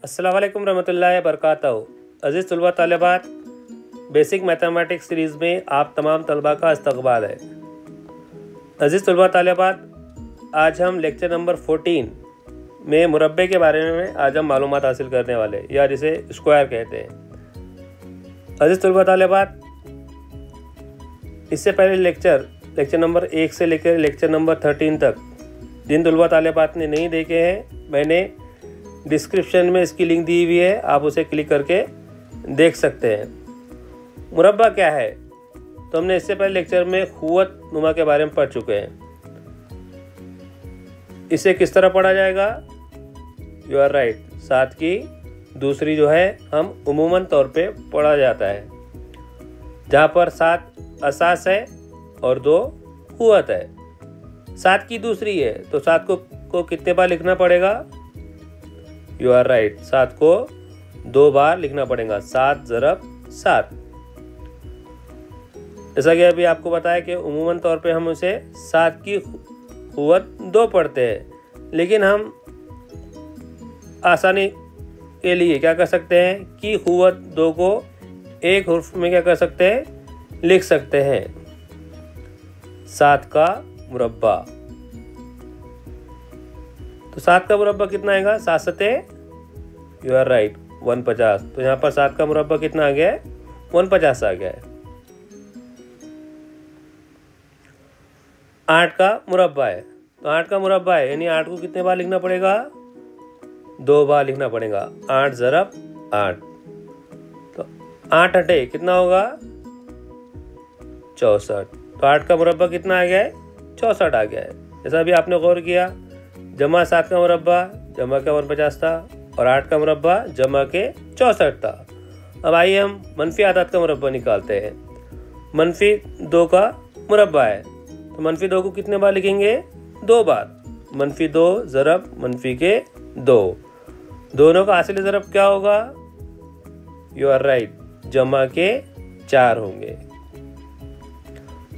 अस्सलाम वालेकुम रहमतुल्लाहि बरकातहू। अज़ीज़ तलबा तालिबात, बेसिक मैथमेटिक्स सीरीज़ में आप तमाम तलबा का इस्तकबाल है। अज़ीज़ तलबा तालिबात, आज हम लेक्चर नंबर 14 में मुरब्बे के बारे में आज हम मालूमात हासिल करने वाले, या जिसे स्क्वायर कहते हैं। अज़ीज़ तलबा तालिबात, इससे पहले लेक्चर नंबर 1 से लेकर लेक्चर नंबर 13 तक जिन तलबा तालिबात ने नहीं देखे हैं, मैंने डिस्क्रिप्शन में इसकी लिंक दी हुई है, आप उसे क्लिक करके देख सकते हैं। मुरब्बा क्या है, तो हमने इससे पहले लेक्चर में खुवत नुमा के बारे में पढ़ चुके हैं। इसे किस तरह पढ़ा जाएगा? यू आर राइट, 7 की दूसरी जो है हम उमूमन तौर पे पढ़ा जाता है, जहाँ पर 7 असास है और 2 खुवत है। 7 की दूसरी है तो 7 को कितने बार लिखना पड़ेगा? यू आर राइट, 7 को 2 बार लिखना पड़ेगा। 7 ज़रब 7। जैसा कि अभी आपको बताया कि उमूमन तौर पे हम उसे 7 की खुवत 2 पढ़ते हैं, लेकिन हम आसानी के लिए क्या कर सकते हैं कि खुवत 2 को एक हुर्फ में क्या कर सकते हैं, लिख सकते हैं। 7 का मुरब्बा, तो 7 का मुरब्बा कितना आएगा? 7 सते, यू आर राइट, 150। तो यहाँ पर 7 का मुरब्बा कितना आ गया है? 150 आ गया है। 8 का मुरब्बा है, तो 8 का मुरब्बा है, यानी 8 को कितने बार लिखना पड़ेगा? 2 बार लिखना पड़ेगा। 8 ज़रब 8, तो 8 अटे कितना होगा? 64। तो 8 का मुरब्बा कितना आ गया है? 64 आ गया है। जैसा अभी आपने गौर किया, जमा 7 का मुरब्बा जमा का 150 था और 8 का मुरब्बा जमा के 64 था। अब आइए हम मनफी आदात का मुरब्बा निकालते हैं। मनफी 2 का मुरब्बा है, तो मनफी 2 को कितने बार लिखेंगे? 2 बार। मनफी 2 ज़रब मनफी के 2, दोनों का हासिल ज़रब क्या होगा? यू आर राइट, जमा के 4 होंगे।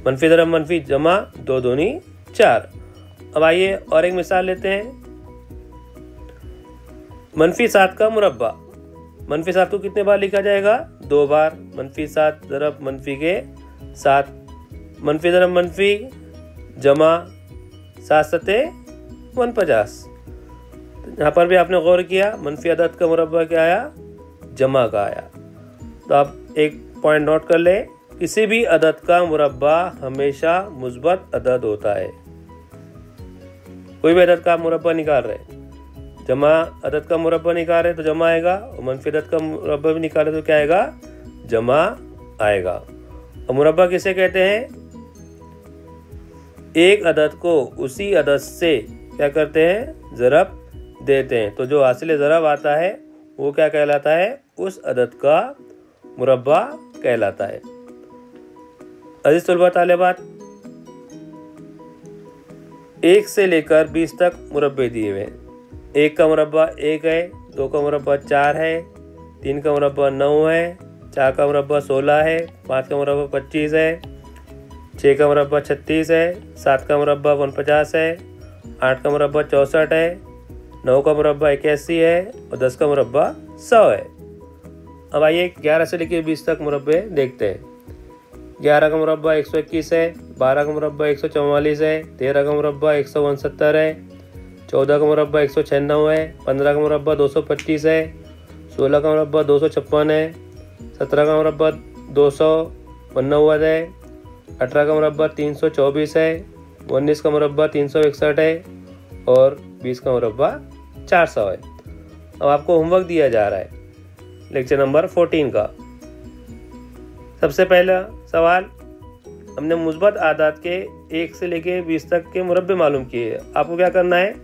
मनफी ज़रब मनफी जमा 2 दूनी 4। अब आइए और एक मिसाल लेते हैं। मनफी 7 का मुरब्बा, मनफी 7 को कितने बार लिखा जाएगा? 2 बार। मनफी 7 ज़रब मनफी के 7, मनफी ज़रब मनफी जमा 7 सते 150। यहाँ पर भी आपने गौर किया, मनफी अदद का मुरब्बा क्या आया? जमा का आया। तो आप एक पॉइंट नोट कर ले, किसी भी अदद का मुरब्बा हमेशा मुस्बत अदद होता है। कोई भी अदद का मुरब्बा निकाल रहे, जमा अदद का मुरब्बा निकाल रहे तो जमा आएगा, और मनफी अदद का मुरब्बा भी निकाले तो क्या आएगा? जमा आएगा। और मुरब्बा किसे कहते हैं? एक अदद को उसी अदद से क्या करते हैं? ज़रब देते हैं, तो जो हासिल ज़रब आता है वो क्या कहलाता है? उस अदद का मुरब्बा कहलाता है। अज़ीज़ तलबा तालिबात, 1 से लेकर 20 तक मुरब्बे दिए हुए हैं। 1 का मुरब्बा 1 है, 2 का मुरब्बा 4 है, 3 का मुरब्बा 9 है, 4 का मुरब्बा 16 है, 5 का मुरब्बा 25 है, 6 का मुरब्बा 36 है, 7 का मुरब्बा 49 है, 8 का मुरब्बा 64 है, 9 का मुरब्बा 81 है और 10 का मुरब्बा 100 है। अब आइए 11 से लेकर 20 तक मुरब्बे देखते हैं। 11 का मुरब्बा 121 है, 12 का मुरब्बा 144 है, 13 का मुरब्बा 169 है, 14 का मुरब्बा 196 है, 15 का मुरब्बा 225 है, 16 का मुरब्बा 256 है, 17 का मुरब्बा 289 है, 18 का मुरब्बा 324 है, 19 का मुरब्बा 361 है और 20 का मुरब्बा 400 है। अब आपको होमवर्क दिया जा रहा है लेक्चर नंबर 14 का। सबसे पहला सवाल, हमने मुस्बत आदात के 1 से लेके 20 तक के मुरब्बे मालूम किए। आपको क्या करना है?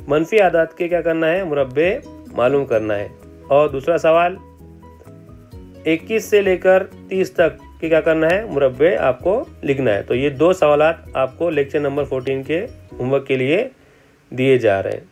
मनफी आदात के क्या करना है? मुरब्बे मालूम करना है। और दूसरा सवाल, 21 से लेकर 30 तक के क्या करना है? मुरब्बे आपको लिखना है। तो ये 2 सवालात आपको लेक्चर नंबर 14 के होमवर्क के लिए दिए जा रहे हैं।